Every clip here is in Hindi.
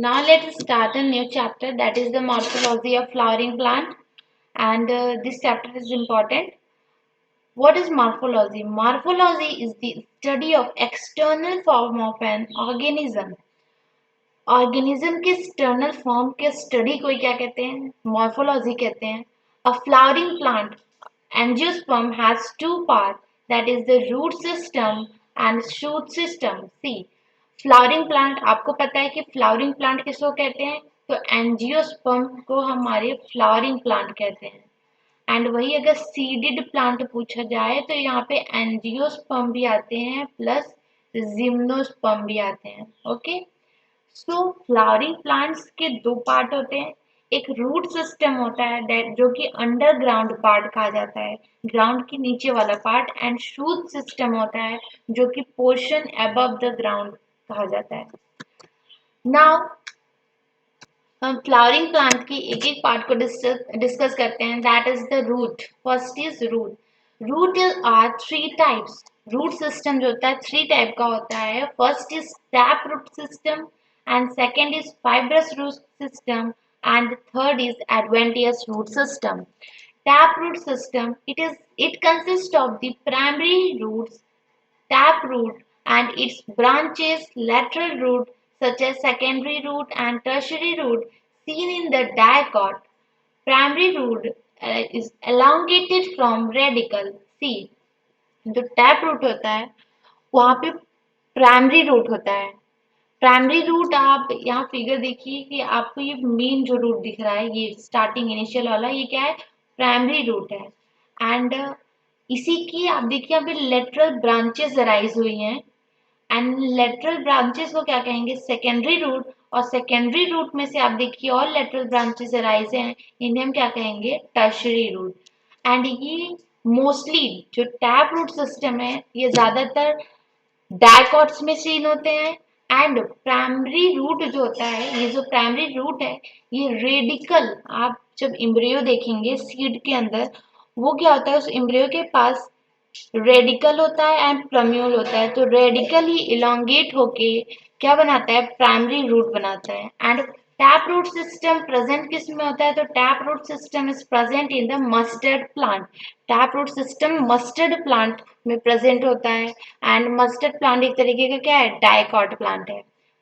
Now let's start a new chapter, that is the morphology of flowering plant, and this chapter is important. What is morphology? Morphology is the study of external form of an organism. Organism के एक्सटर्नल फॉर्म के स्टडी को क्या कहते हैं? मॉर्फोलॉजी कहते हैं. A flowering plant angiosperm has two part, that is the root system and shoot system. See, flowering plant, आपको पता है कि फ्लावरिंग प्लांट किसको कहते हैं? तो एंजियोस्पर्म को हमारे फ्लावरिंग प्लांट कहते हैं. एंड वही अगर सीडेड प्लांट पूछा जाए तो यहाँ पे एंजियोस्पर्म भी आते हैं प्लस जिम्नोस्पर्म भी आते हैं. ओके. सो फ्लावरिंग प्लांट्स के दो पार्ट होते हैं. एक रूट सिस्टम होता है दैट जो कि अंडरग्राउंड पार्ट कहा जाता है, ग्राउंड के नीचे वाला पार्ट. एंड शूट सिस्टम होता है जो कि पोर्शन अबव द ग्राउंड कहा जाता है. नाउ हम फ्लावरिंग प्लांट की एक एक पार्ट को डिस्कस करते हैं. That is the root. First is root. Root are three types. Root system जो होता है थ्री टाइप का होता है. First is tap root system, and second is fibrous root system, and third is adventitious root system. Taproot system, it consists of the primary roots, taproot, and its branches, lateral root such as secondary root and tertiary root seen in the dicot. Primary root is elongated from radical. See, जो टैप रूट होता है वहां पे प्राइमरी रूट होता है. प्राइमरी रूट, आप यहाँ फिगर देखिए कि आपको ये मेन जो रूट दिख रहा है, ये स्टार्टिंग इनिशियल वाला, ये क्या है? प्राइमरी रूट है. एंड इसी की आप देखिए यहाँ पे लेटरल ब्रांचेस अराइज हुई हैं. एंड लेटरल ब्रांचेस को क्या कहेंगे? Secondary root. और सेकेंडरी रूट में से आप देखिए और लेटरल ब्रांचेस अराइज हैं, इन्हें हम क्या कहेंगे? Tertiary root. एंड ये मोस्टली जो टैप रूट सिस्टम है ये ज्यादातर डायकॉट्स में सीन होते हैं. एंड प्राइमरी रूट जो होता है, ये जो प्राइमरी रूट है ये रेडिकल, आप जब इम्ब्रियो देखेंगे सीड के अंदर, वो क्या होता है? उस इम्ब्रियो के पास रेडिकल होता है एंड प्लम्यूल होता है. तो रेडिकल ही इलोंगेट होके क्या बनाता है? प्राइमरी रूट बनाता है. And tap root system present किस में होता है? तो tap root system is present in the mustard plant. Tap root system mustard plant में प्रेजेंट होता है. एंड मस्टर्ड प्लांट एक तरीके का क्या है? डाइकॉट प्लांट है.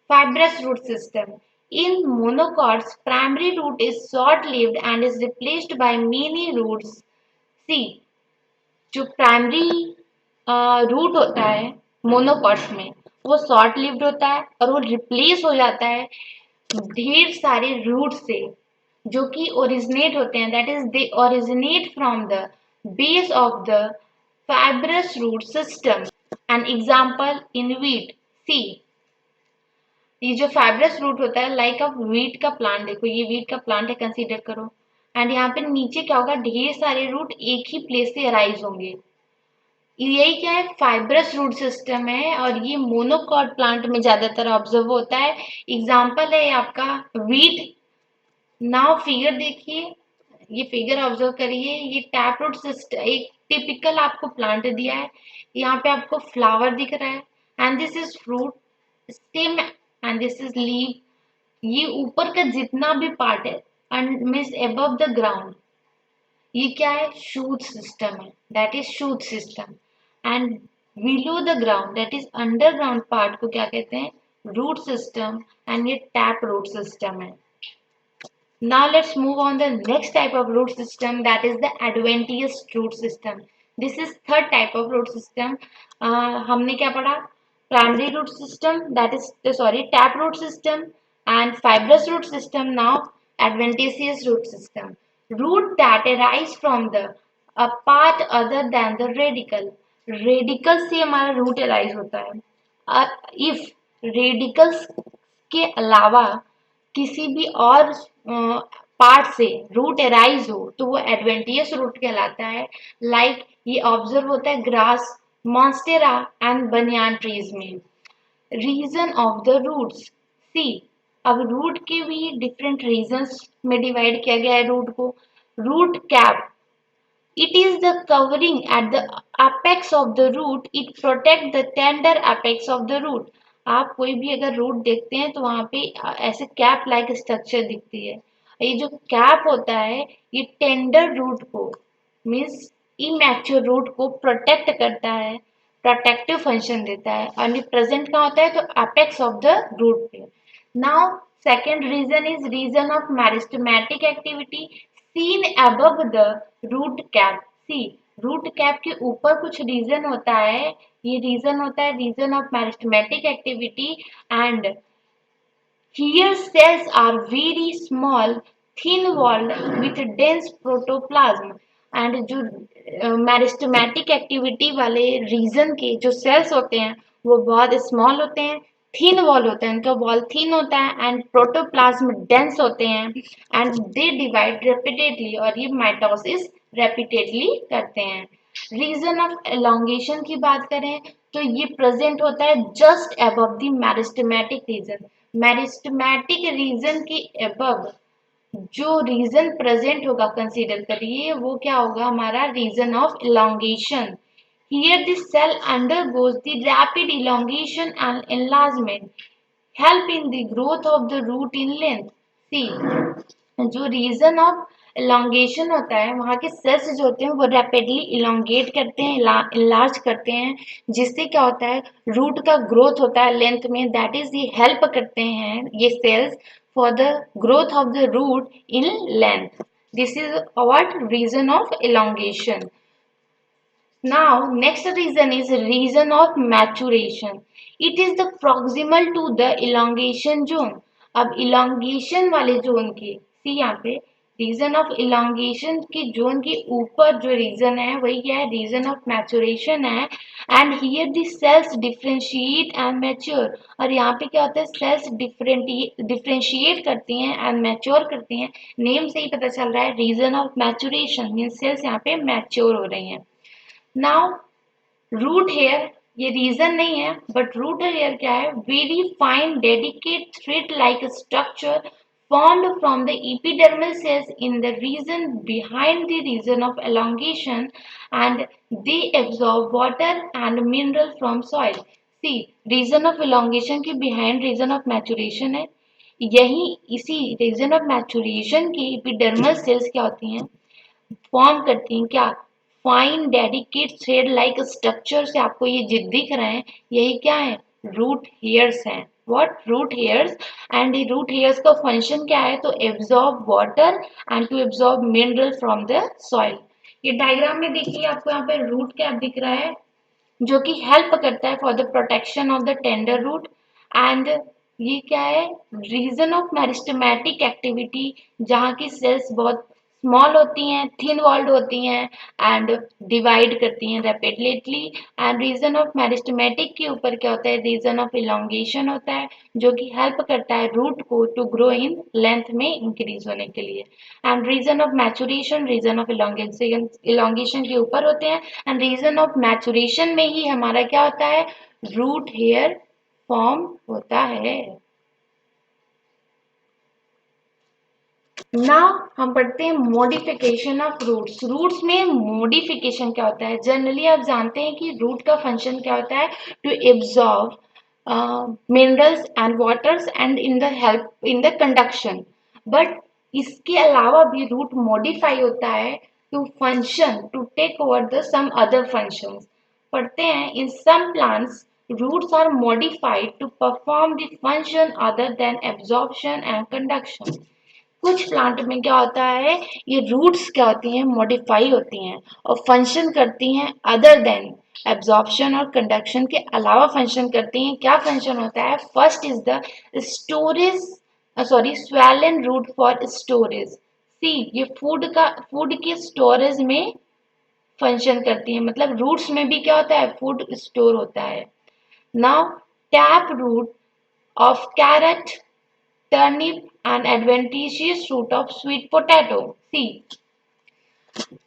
Fibrous root system. In monocots, primary root is short-lived and is replaced by many roots. See, जो प्राइमरी रूट होता है मोनोकॉट्स में, वो शॉर्ट लिव्ड होता है और वो रिप्लेस हो जाता है ढेर सारे रूट से जो कि ओरिजिनेट होते हैं. That is they originate from the base of the fibrous root system. An example in wheat. See, ये जो फाइब्रस रूट होता है, लाइक ऑफ वीट का प्लांट, देखो ये वीट का प्लांट है, कंसीडर करो. एंड यहाँ पे नीचे क्या होगा? ढेर सारे रूट एक ही प्लेस से अराइज होंगे. यही क्या है? फाइब्रस रूट सिस्टम है. और ये मोनोकॉट प्लांट में ज्यादातर ऑब्जर्व होता है. एग्जाम्पल है आपका वीट. नाउ फिगर देखिए, ये फिगर ऑब्जर्व करिए. ये टैप रूट सिस्टम एक टिपिकल आपको प्लांट दिया है. यहाँ पे आपको फ्लावर दिख रहा है and this is fruit, stem and this is leaf. ये ऊपर का जितना भी पार्ट है मीन्स अबव द ग्राउंड, ये क्या है? शूट सिस्टम है. That is shoot system. And below the ground, that is underground part को क्या कहते हैं? Root system. एंड ये टैप रूट सिस्टम है. Now let's move on the next type of root system, that is the adventitious root system. This is third type of root system. हमने क्या पढ़ा? Primary root system, that is tap root system and fibrous root system. Now adventitious root system. Root that arise from the a part other than the radical. Radical से हमारा root arise होता है. If radicals के अलावा किसी भी और पार्ट से रूट अराइज हो तो वो एडवेंटियस रूट कहलाता है. लाइक ये ऑब्जर्व होता है grass, monstera and banyan trees में. Region of the roots. See, अब रूट के भी डिफरेंट रीजन्स में डिवाइड किया गया है रूट को. Root cap, it is the covering at the apex of the root. It protect the tender apex of the root. आप कोई भी अगर रूट देखते हैं तो वहां पे ऐसे कैप लाइक स्ट्रक्चर दिखती है। ये जो कैप होता है ये टेंडर रूट को मीन्स इमैच्योर रूट को प्रोटेक्ट करता है, प्रोटेक्टिव फंक्शन देता है, और ये प्रेजेंट कहाँ होता है तो अपेक्स ऑफ द रूट पे। Now second region is region of meristematic activity seen above the root cap. See root cap के ऊपर कुछ रीजन होता है, ये रीजन होता है region of meristematic activity and here cells are very small, thin-walled with dense protoplasm and जो मेरिस्टेमेटिक एक्टिविटी वाले रीजन के जो सेल्स होते हैं वो बहुत स्मॉल होते हैं, थिन वॉल होता है, उनका वॉल थिन होता है एंड प्रोटोप्लाज्म डेंस होते हैं एंड दे डिवाइड रेपिडेटली और ये माइटोसिस रेपिडेटली करते हैं। रीजन ऑफ एलोंगेशन की बात करें तो ये प्रेजेंट होता है just above the meristematic region. Meristematic region के अबव जो रीजन प्रेजेंट होगा कंसीडर करिए वो क्या होगा हमारा region of elongation। Here the cell undergoes the rapid elongation and enlargement help in the growth of the root in length। See जो रीजन ऑफ elongation होता है वहाँ के सेल्स जो होते हैं वो रैपिडली इलोंगेट करते हैं, इलार्ज करते हैं, जिससे क्या होता है रूट का ग्रोथ होता है लेंथ में, दैट इज ये हेल्प करते हैं ये cells for the growth of the root in length. This is what region of elongation। Now, next reason is reason of maturation. It is the proximal to the elongation zone। अब elongation वाले जोन की सी यहाँ पे रीजन ऑफ elongation के जोन के ऊपर जो रीजन है वही क्या है रीजन ऑफ मैचुरेशन है and here the cells differentiate and mature. और यहाँ पे क्या होता है सेल्स डिफरेंशिएट करती हैं एंड मैच्योर करती हैं। नेम से ही पता चल रहा है region of maturation mean cells यहाँ पे मैच्योर हो रही हैं। नाउ रूट हेयर ये रीजन नहीं है बट रूट हेयर क्या है very fine delicate thread like structure formed from the epidermal cells in the region behind the region of elongation and they absorb water and mineral from soil। See region of elongation के behind region of maturation है, यही इसी region of maturation की epidermal cells क्या होती हैं फॉर्म करती हैं क्या fine delicate thread like structure से आपको ये जिद दिख रहे हैं यही क्या है रूट हेयर्स हैं। व्हाट रूट हेयर्स एंड ये रूट हेयर्स का फंक्शन क्या है तो absorb water and to absorb mineral from the soil. ये डायग्राम में देखिए आपको यहाँ पे रूट कैप दिख रहा है जो कि हेल्प करता है for the protection of the tender root and ये क्या है रीजन ऑफ मेरिस्टेमेटिक एक्टिविटी जहाँ की सेल्स बहुत स्मॉल होती हैं, थिन वॉल्ड होती हैं एंड डिवाइड करती हैं rapidly and region of meristematic के ऊपर क्या होता है रीजन ऑफ elongation होता है जो कि हेल्प करता है रूट को टू ग्रो इन लेंथ में इंक्रीज होने के लिए and region of maturation region of elongation के ऊपर होते हैं एंड रीजन ऑफ मैचुरेशन में ही हमारा क्या होता है रूट हेयर फॉर्म होता है। नाउ हम पढ़ते हैं मॉडिफिकेशन ऑफ रूट्स। रूट्स में मॉडिफिकेशन क्या होता है जनरली आप जानते हैं कि रूट का फंक्शन क्या होता है to absorb minerals and waters and in the help in the conduction but इसके अलावा भी रूट मॉडिफाई होता है to function to take over the some other functions. पढ़ते हैं in some plants roots are modified to perform the function other than absorption and conduction। कुछ प्लांट में क्या होता है ये रूट्स क्या होती हैं मॉडिफाई होती हैं और फंक्शन करती हैं अदर देन एब्जॉर्प्शन और कंडक्शन के अलावा फंक्शन करती हैं। क्या फंक्शन होता है first is the storage swollen root for storage. See ये फूड के स्टोरेज में फंक्शन करती है मतलब रूट्स में भी क्या होता है फूड स्टोर होता है। Now tap root of carrot, turnip and adventitious root of sweet potato। See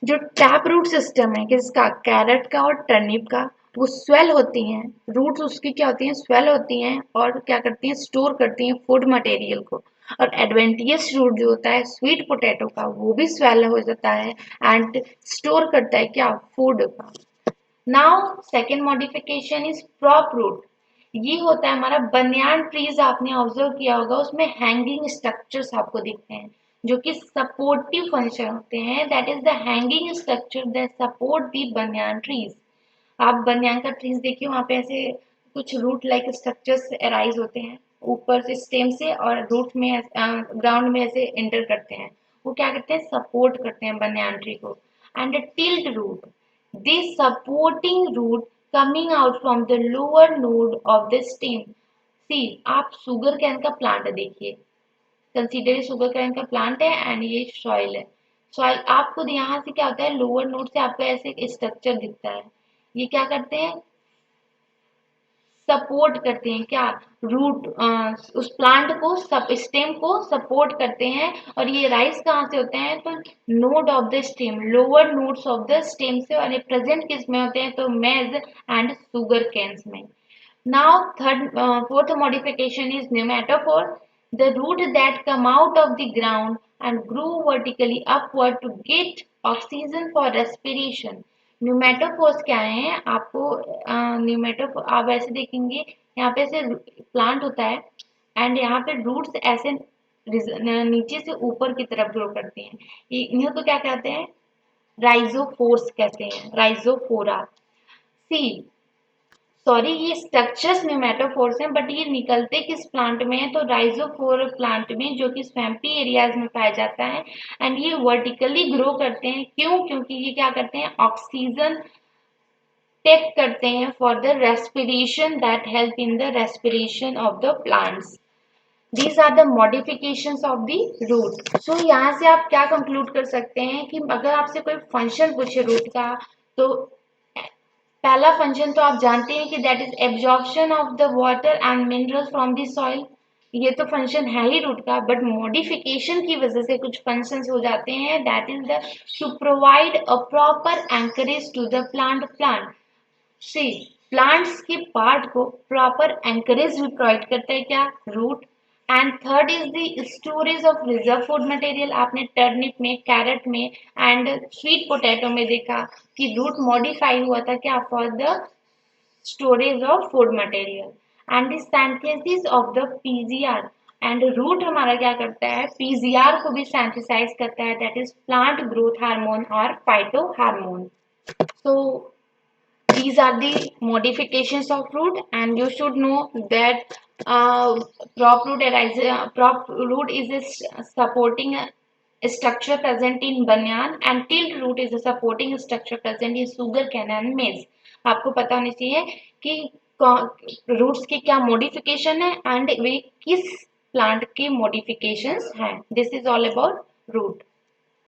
जो टैप रूट सिस्टम है किसका कैरेट का और टर्निप का वो स्वेल होती हैं रूट्स उसकी क्या होती हैं स्वेल होती हैं और क्या करती हैं स्टोर करती हैं फूड मटेरियल को। और एडवेंटियस रूट जो होता है स्वीट पोटैटो का वो भी स्वेल हो जाता है एंड स्टोर करता है क्या फूड का। Now second modification is prop root. ये होता है हमारा बनियान ट्रीज, आपने ऑब्जर्व किया होगा उसमें हैंगिंग स्ट्रक्चर्स आपको दिखते हैं जो कि सपोर्टिव फंक्शन होते हैं, that is the hanging structure that support the बनियान ट्रीज। आप बनियान का ट्रीज देखिए, वहां पे ऐसे कुछ रूट लाइक स्ट्रक्चर्स अराइज होते हैं ऊपर से स्टेम से, और रूट में ग्राउंड में ऐसे एंटर करते हैं, वो क्या करते हैं, सपोर्ट करते हैं बनियान ट्री को। And stilt root, this supporting root coming out from the lower node of the stem। See, आप सुगर कैन का प्लांट देखिए, कंसीडर शुगर कैन का प्लांट है एंड ये सॉइल है। सॉइल आप खुद यहाँ से क्या होता है, लोअर नोड से आपको ऐसे स्ट्रक्चर दिखता है, ये क्या करते हैं, सपोर्ट करते हैं क्या, रूट उस प्लांट को, सब स्टेम को सपोर्ट करते हैं। और ये राइज कहाँ से होते हैं, तो node of the stem, lower nodes of the stem से, और ये प्रेजेंट किस में होते हैं, तो मेज एंड शुगर कैन्स में। Now, fourth modification is pneumatophore, the root that come out of the ground and grow vertically upward to get oxygen for respiration। Pneumatophores क्या है, आपको न्यूमेटोफोर आप ऐसे देखेंगे, यहाँ पे ऐसे प्लांट होता है एंड यहाँ पे रूट्स ऐसे नीचे से ऊपर की तरफ ग्रो करते हैं, इन्हें तो क्या कहते हैं, राइजोफोर्स कहते हैं, राइजोफोरा। सी, सॉरी, ये स्ट्रक्चर्स न्यूमेटोफोर्स हैं, बट ये निकलते किस प्लांट में है, तो राइजोफोर प्लांट में, जो कि स्वैम्पी एरियाज में पाया जाता है। एंड ये वर्टिकली ग्रो करते हैं, क्यों, क्योंकि ये क्या करते हैं, ऑक्सीजन टेक करते हैं for the respiration, that help in the respiration of the plants. These are the modifications of the root. So यहाँ से आप क्या कंक्लूड कर सकते हैं कि अगर आपसे कोई फंक्शन पूछे रूट का, तो पहला फंक्शन तो आप जानते हैं कि that is absorption of the water and minerals from the soil, ये तो फंक्शन है ही रूट का। बट मॉडिफिकेशन की वजह से कुछ फंक्शंस हो जाते हैं, that is the to provide a proper anchorage to the plant. See, plants के पार्ट को प्रॉपर एंकरेज भी प्रोवाइड करता है क्या, root. And third is the storage of reserve food material. आपने टर्निप में, कैरेट में एंड स्वीट पोटैटो में देखा कि रूट मॉडिफाई हुआ था क्या, for the storage of food material. And the synthesis of the PGR, and root हमारा क्या करता है, पीजीआर को भी सिंथेसाइज करता है, that is plant growth hormone और phyto hormone. So these are the modifications of root, and you should know that prop root is a supporting structure present in banyan, and tilt root is a supporting structure present in sugar cane and maize। आपको पता होना चाहिए कि रूट्स की क्या मॉडिफिकेशन है एंड वे किस प्लांट की मॉडिफिकेशंस हैं। This is all about root.